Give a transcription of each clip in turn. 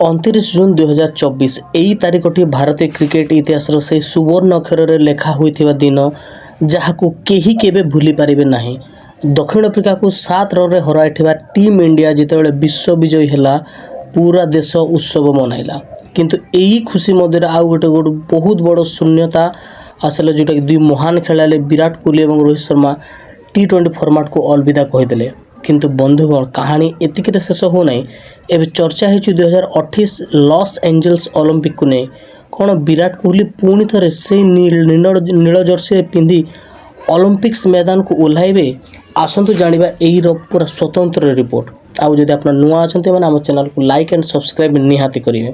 29 June 2024 ଏହି ତାରିଖଟି ଭାରତୀୟ କ୍ରିକେଟ ଇତିହାସର ସେହି ସୁବର୍ଣ୍ଣ ଅକ୍ଷରରେ ଲେଖା ହୋଇଥିବା ଦିନ ଯାହାକୁ କେହି କେବେ ଭୁଲି ପାରିବେ ନାହିଁ। ଦକ୍ଷିଣ ଆଫ୍ରିକାକୁ 7 ରନ୍ରେ ହରାଇଥିବା ଟିମ୍ ଇଣ୍ଡିଆ ଯେତେବେଳେ ବିଶ୍ୱ ବିଜୟୀ ହେଲା ପୁରା ଦେଶ ଉତ୍ସବ ମନାଇଲା। କିନ୍ତୁ ଏହି ଖୁସି ମଧ୍ୟରେ ଆଉ ଗୋଟେ ବହୁତ ବଡ଼ ଶୂନ୍ୟତା ଆସିଲା ଯେଉଁଟାକି ଦୁଇ ମହାନ ଖେଳାଳି ବିରାଟ କୋହଲି ଏବଂ ରୋହିତ ଶର୍ମା T20 ଫର୍ମାଟକୁ ଅଲବିଦା କହିଦେଲେ। କିନ୍ତୁ ବନ୍ଧୁଗଣ କାହାଣୀ ଏତିକିରେ ଶେଷ ହେଉନାହିଁ। ଏବେ ଚର୍ଚ୍ଚା ହେଉଛି 2028 ଲସ୍ ଏଞ୍ଜେଲସ୍ ଅଲିମ୍ପିକକୁ ନେଇ। କ'ଣ ବିରାଟ କୋହଲି ପୁଣି ଥରେ ସେଇ ନୀଳ ଜର୍ସି ପିନ୍ଧି ଅଲିମ୍ପିକ୍ସ ମୈଦାନକୁ ଓହ୍ଲାଇବେ? ଆସନ୍ତୁ ଜାଣିବା ଏଇର ପୁରା ସ୍ୱତନ୍ତ୍ର ରିପୋର୍ଟ। ଆଉ ଯଦି ଆପଣ ନୂଆ ଅଛନ୍ତି ମାନେ ଆମ ଚ୍ୟାନେଲକୁ ଲାଇକ୍ ଆଣ୍ଡ ସବସ୍କ୍ରାଇବ୍ ନିହାତି କରିବେ।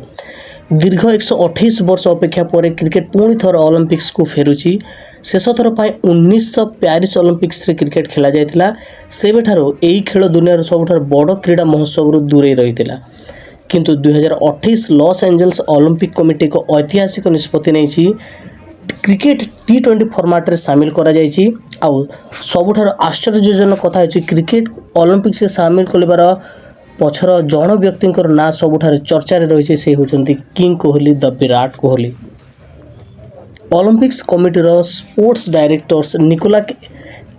ଦୀର୍ଘ 128 ବର୍ଷ ଅପେକ୍ଷା ପରେ କ୍ରିକେଟ ପୁଣି ଥରେ ଅଲିମ୍ପିକ୍ସକୁ ଫେରୁଛି। ଶେଷ ଥର ପାଇଁ 1900 ପ୍ୟାରିସ୍ ଅଲିମ୍ପିକ୍ସରେ କ୍ରିକେଟ ଖେଳାଯାଇଥିଲା। ସେବେଠାରୁ ଏହି ଖେଳ ଦୁନିଆର ସବୁଠାରୁ ବଡ଼ କ୍ରୀଡ଼ା ମହୋତ୍ସବରୁ ଦୂରେଇ ରହିଥିଲା। କିନ୍ତୁ 2028 ଲସ୍ ଏଞ୍ଜେଲସ୍ ଅଲିମ୍ପିକ୍ କମିଟି ଏକ ଐତିହାସିକ ନିଷ୍ପତ୍ତି ନେଇଛି। କ୍ରିକେଟ T20 ଫର୍ମାଟରେ ସାମିଲ କରାଯାଇଛି। ଆଉ ସବୁଠାରୁ ଆଶ୍ଚର୍ଯ୍ୟଜନକ କଥା ହେଉଛି କ୍ରିକେଟ ଅଲିମ୍ପିକ୍ସରେ ସାମିଲ କରିବାର ପଛର ଜଣେ ବ୍ୟକ୍ତିଙ୍କର ନାଁ ସବୁଠାରେ ଚର୍ଚ୍ଚାରେ ରହିଛି। ସେ ହେଉଛନ୍ତି କିଙ୍ଗ କୋହଲି, ଦ ବିରାଟ କୋହଲି। ଅଲିମ୍ପିକ୍ସ କମିଟିର ସ୍ପୋର୍ଟସ ଡାଇରେକ୍ଟର୍ସ ନିକୋଲା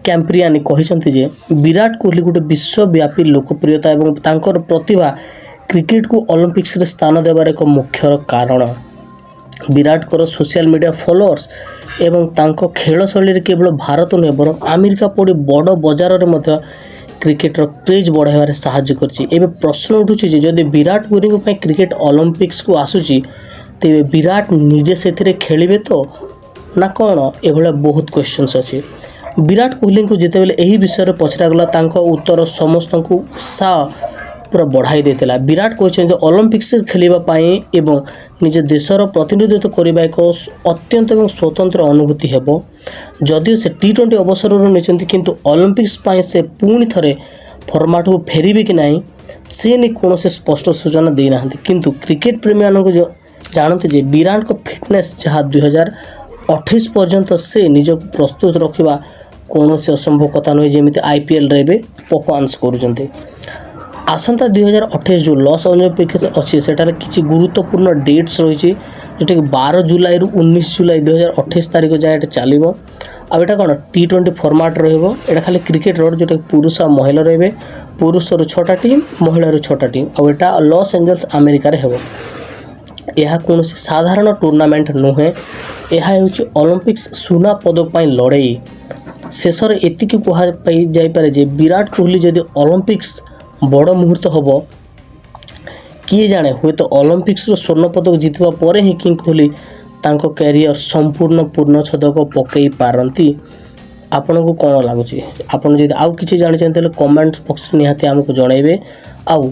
କ୍ୟାମ୍ପ୍ରିଆନି କହିଛନ୍ତି ଯେ ବିରାଟ କୋହଲି ଗୋଟେ ବିଶ୍ୱବ୍ୟାପୀ ଲୋକପ୍ରିୟତା ଏବଂ ତାଙ୍କର ପ୍ରତିଭା କ୍ରିକେଟକୁ ଅଲିମ୍ପିକ୍ସରେ ସ୍ଥାନ ଦେବାର ଏକ ମୁଖ୍ୟ କାରଣ। ବିରାଟଙ୍କର ସୋସିଆଲ ମିଡ଼ିଆ ଫଲୋଅର୍ସ ଏବଂ ତାଙ୍କ ଖେଳ ଶୈଳୀରେ କେବଳ ଭାରତ ନୁହେଁ ବରଂ ଆମେରିକା ପରି ବଡ଼ ବଜାରରେ ମଧ୍ୟ କ୍ରିକେଟର କ୍ରେଜ୍ ବଢ଼ାଇବାରେ ସାହାଯ୍ୟ କରିଛି। ଏବେ ପ୍ରଶ୍ନ ଉଠୁଛି ଯେ ଯଦି ବିରାଟ କୋହଲିଙ୍କ ପାଇଁ କ୍ରିକେଟ ଅଲିମ୍ପିକ୍ସକୁ ଆସୁଛି ତେବେ ବିରାଟ ନିଜେ ସେଥିରେ ଖେଳିବେ ତ ନା କ'ଣ? ଏଭଳିଆ ବହୁତ କ୍ୱେଶ୍ଚନ୍ସ ଅଛି। ବିରାଟ କୋହଲିଙ୍କୁ ଯେତେବେଳେ ଏହି ବିଷୟରେ ପଚରାଗଲା ତାଙ୍କ ଉତ୍ତର ସମସ୍ତଙ୍କୁ ଉତ୍ସାହ ପୁରା ବଢ଼ାଇ ଦେଇଥିଲା। ବିରାଟ କହିଛନ୍ତି ଅଲିମ୍ପିକ୍ସରେ ଖେଳିବା ପାଇଁ ଏବଂ ନିଜ ଦେଶର ପ୍ରତିନିଧିତ୍ୱ କରିବା ଏକ ଅତ୍ୟନ୍ତ ଏବଂ ସ୍ୱତନ୍ତ୍ର ଅନୁଭୂତି ହେବ। ଯଦିଓ ସେ T20 ଅବସରରୁ ନେଇଛନ୍ତି କିନ୍ତୁ ଅଲିମ୍ପିକ୍ସ ପାଇଁ ସେ ପୁଣି ଥରେ ଫର୍ମାଟକୁ ଫେରିବେ କି ନାହିଁ ସେ ନେଇ କୌଣସି ସ୍ପଷ୍ଟ ସୂଚନା ଦେଇନାହାନ୍ତି। କିନ୍ତୁ କ୍ରିକେଟ ପ୍ରେମୀମାନଙ୍କୁ ଜାଣନ୍ତି ଯେ ବିରାଟଙ୍କ ଫିଟନେସ୍ ଯାହା 2028 ପର୍ଯ୍ୟନ୍ତ ସେ ନିଜକୁ ପ୍ରସ୍ତୁତ ରଖିବା କୌଣସି ଅସମ୍ଭବ କଥା ନୁହେଁ ଯେମିତି IPLରେ ଏବେ ପରଫର୍ମାନ୍ସ କରୁଛନ୍ତି। ଆସନ୍ତା 2028 ଯେଉଁ ଲସ୍ ଅଲିମ୍ପିକ୍ ଅଛି ସେଠାରେ କିଛି ଗୁରୁତ୍ୱପୂର୍ଣ୍ଣ ଡେଟ୍ସ ରହିଛି ଯେଉଁଟାକି 12 ଜୁଲାଇରୁ 19 ଜୁଲାଇ 2028 ତାରିଖ ଯାଏଁ ଏଇଟା ଚାଲିବ। ଆଉ ଏଇଟା କ'ଣ T20 ଫର୍ମାଟ୍ ରହିବ। ଏଇଟା ଖାଲି କ୍ରିକେଟର ଯେଉଁଟାକି ପୁରୁଷ ଆଉ ମହିଳା ରହିବେ। ପୁରୁଷରୁ 6ଟା ଟିମ୍, ମହିଳାରୁ 6ଟା ଟିମ୍। ଆଉ ଏଇଟା ଲସ୍ ଏଞ୍ଜେଲସ୍ ଆମେରିକାରେ ହେବ। ଏହା କୌଣସି ସାଧାରଣ ଟୁର୍ଣ୍ଣାମେଣ୍ଟ ନୁହେଁ। ଏହା ହେଉଛି ଅଲିମ୍ପିକ୍ସ ସୁନା ପଦକ ପାଇଁ ଲଢ଼େଇ। ଶେଷରେ ଏତିକି କୁହାଯାଇପାରେ ଯେ ବିରାଟ କୋହଲି ଯଦି ଅଲିମ୍ପିକ୍ସ ବଡ଼ ମୁହୂର୍ତ୍ତ ହେବ କିଏ ଜାଣେ ହୁଏତ ଅଲିମ୍ପିକ୍ସର ସ୍ୱର୍ଣ୍ଣ ପଦକ ଜିତିବା ପରେ ହିଁ କିଙ୍ଗ କୋହଲି ତାଙ୍କ କ୍ୟାରିୟର ସମ୍ପୂର୍ଣ୍ଣ ପୂର୍ଣ୍ଣଚ୍ଛେଦକ ପକାଇ ପାରନ୍ତି। ଆପଣଙ୍କୁ କ'ଣ ଲାଗୁଛି? ଆପଣ ଯଦି ଆଉ କିଛି ଜାଣିଛନ୍ତି ତାହେଲେ କମେଣ୍ଟ ବକ୍ସରେ ନିହାତି ଆମକୁ ଜଣାଇବେ। ଆଉ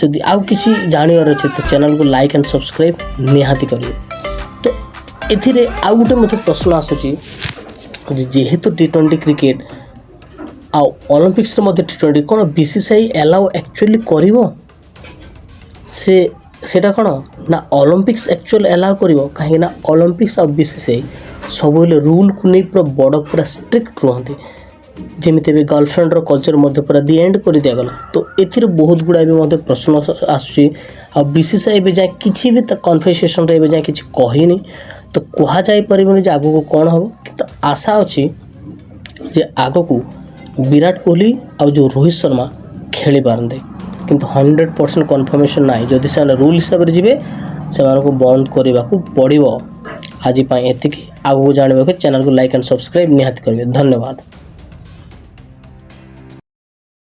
ଯଦି ଆଉ କିଛି ଜାଣିବାର ଅଛି ତ ଚ୍ୟାନେଲକୁ ଲାଇକ୍ ଆଣ୍ଡ ସବସ୍କ୍ରାଇବ୍ ନିହାତି କରିବେ। ତ ଏଥିରେ ଆଉ ଗୋଟେ ମଧ୍ୟ ପ୍ରଶ୍ନ ଆସୁଛି ଯେହେତୁ T20 କ୍ରିକେଟ ଆଉ ଅଲିମ୍ପିକ୍ସରେ ମଧ୍ୟ T20 କ'ଣ BCCI ଆଲାଉ ଆକ୍ଚୁଆଲି କରିବ? ସେଟା କ'ଣ ନା ଅଲିମ୍ପିକ୍ସ ଆକ୍ଚୁଆଲି ଆଲାଉ କରିବ? କାହିଁକିନା ଅଲିମ୍ପିକ୍ସ ଆଉ BCCI ସବୁବେଳେ ରୁଲ୍କୁ ନେଇ ପୁରା ବଡ଼ ପୁରା ଷ୍ଟ୍ରିକ୍ଟ ରୁହନ୍ତି। ଯେମିତି ଏବେ ଗର୍ଲଫ୍ରେଣ୍ଡର କଲଚର ମଧ୍ୟ ପୁରା ଦି ଏଣ୍ଡ କରି ଦିଆଗଲା। ତ ଏଥିରେ ବହୁତ ଗୁଡ଼ାଏ ବି ମଧ୍ୟ ପ୍ରଶ୍ନ ଆସୁଛି। ଆଉ BCCI ଏବେ ଯାଏଁ କିଛି ବି କନଫେସେସନରେ ଏବେ ଯାଏଁ କିଛି କହିନି। ତ କୁହାଯାଇପାରିବନି ଯେ ଆଗକୁ କ'ଣ ହେବ। କିନ୍ତୁ ଆଶା ଅଛି ଯେ ଆଗକୁ ବିରାଟ କୋହଲି ଆଉ ଯେଉଁ ରୋହିତ ଶର୍ମା ଖେଳିପାରନ୍ତି। କିନ୍ତୁ 100% କନଫର୍ମେସନ୍ ନାହିଁ। ଯଦି ସେମାନେ ରୁଲ୍ ହିସାବରେ ଯିବେ ସେମାନଙ୍କୁ ବନ୍ଦ କରିବାକୁ ପଡ଼ିବ। ଆଜି ପାଇଁ ଏତିକି। ଆଗକୁ ଜାଣିବାକୁ ଚ୍ୟାନେଲକୁ ଲାଇକ୍ ଆଣ୍ଡ ସବସ୍କ୍ରାଇବ୍ ନିହାତି କରିବେ। ଧନ୍ୟବାଦ।